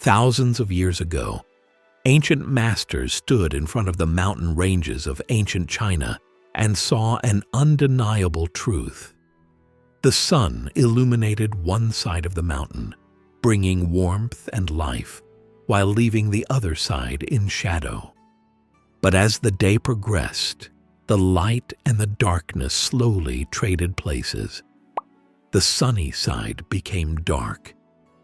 Thousands of years ago, ancient masters stood in front of the mountain ranges of ancient China and saw an undeniable truth. The sun illuminated one side of the mountain, bringing warmth and life, while leaving the other side in shadow. But as the day progressed, the light and the darkness slowly traded places. The sunny side became dark,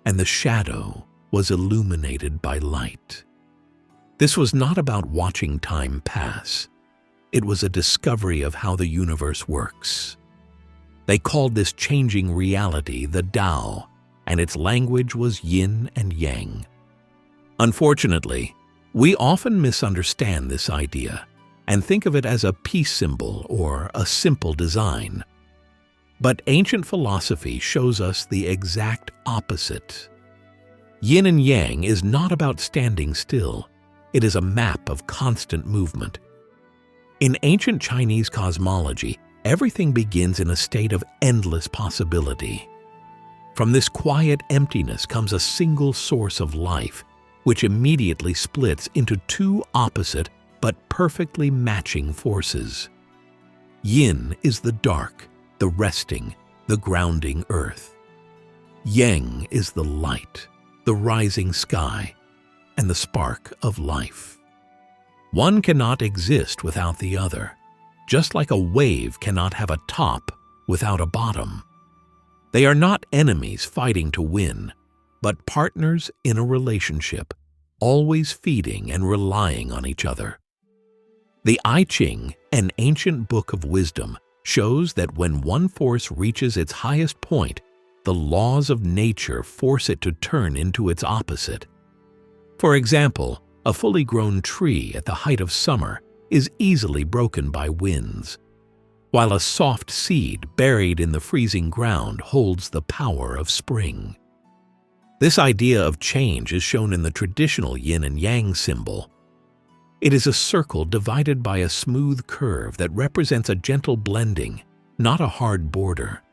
and the shadow was illuminated by light. This was not about watching time pass. It was a discovery of how the universe works. They called this changing reality the Tao, and its language was Yin and Yang. Unfortunately, we often misunderstand this idea and think of it as a peace symbol or a simple design. But ancient philosophy shows us the exact opposite. Yin and Yang is not about standing still. It is a map of constant movement. In ancient Chinese cosmology, everything begins in a state of endless possibility. From this quiet emptiness comes a single source of life, which immediately splits into two opposite but perfectly matching forces. Yin is the dark, the resting, the grounding earth. Yang is the light, the rising sky, and the spark of life. One cannot exist without the other, just like a wave cannot have a top without a bottom. They are not enemies fighting to win, but partners in a relationship, always feeding and relying on each other. The I Ching, an ancient book of wisdom, shows that when one force reaches its highest point, the laws of nature force it to turn into its opposite. For example, a fully grown tree at the height of summer is easily broken by winds, while a soft seed buried in the freezing ground holds the power of spring. This idea of change is shown in the traditional Yin and Yang symbol. It is a circle divided by a smooth curve that represents a gentle blending, not a hard border.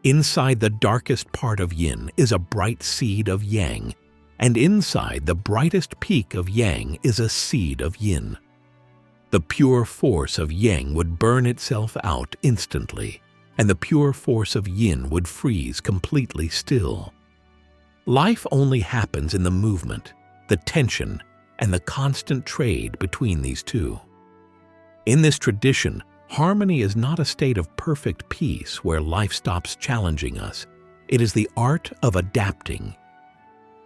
Inside the darkest part of Yin is a bright seed of Yang, and inside the brightest peak of Yang is a seed of Yin. The pure force of Yang would burn itself out instantly, and the pure force of Yin would freeze completely still. Life only happens in the movement, the tension, and the constant trade between these two. In this tradition, harmony is not a state of perfect peace where life stops challenging us. It is the art of adapting.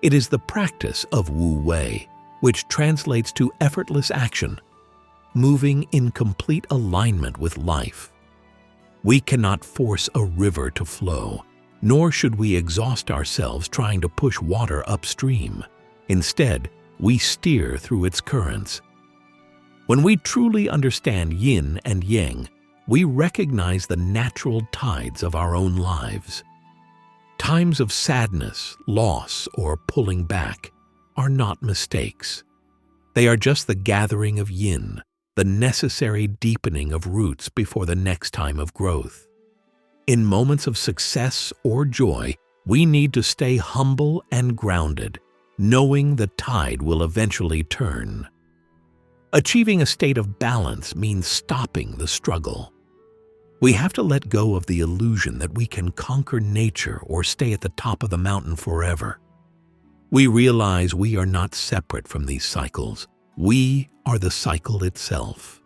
It is the practice of Wu Wei, which translates to effortless action, moving in complete alignment with life. We cannot force a river to flow, nor should we exhaust ourselves trying to push water upstream. Instead, we steer through its currents. When we truly understand Yin and Yang, we recognize the natural tides of our own lives. Times of sadness, loss, or pulling back are not mistakes. They are just the gathering of Yin, the necessary deepening of roots before the next time of growth. In moments of success or joy, we need to stay humble and grounded, knowing the tide will eventually turn. Achieving a state of balance means stopping the struggle. We have to let go of the illusion that we can conquer nature or stay at the top of the mountain forever. We realize we are not separate from these cycles. We are the cycle itself.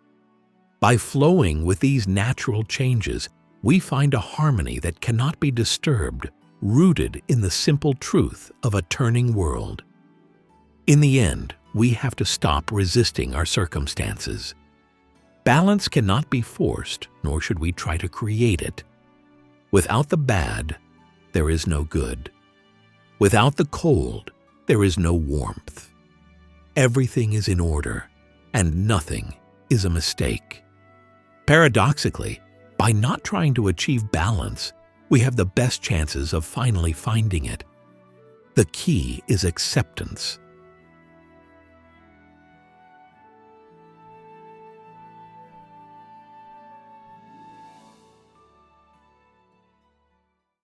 By flowing with these natural changes, we find a harmony that cannot be disturbed, rooted in the simple truth of a turning world. In the end, we have to stop resisting our circumstances. Balance cannot be forced, nor should we try to create it. Without the bad, there is no good. Without the cold, there is no warmth. Everything is in order, and nothing is a mistake. Paradoxically, by not trying to achieve balance, we have the best chances of finally finding it. The key is acceptance.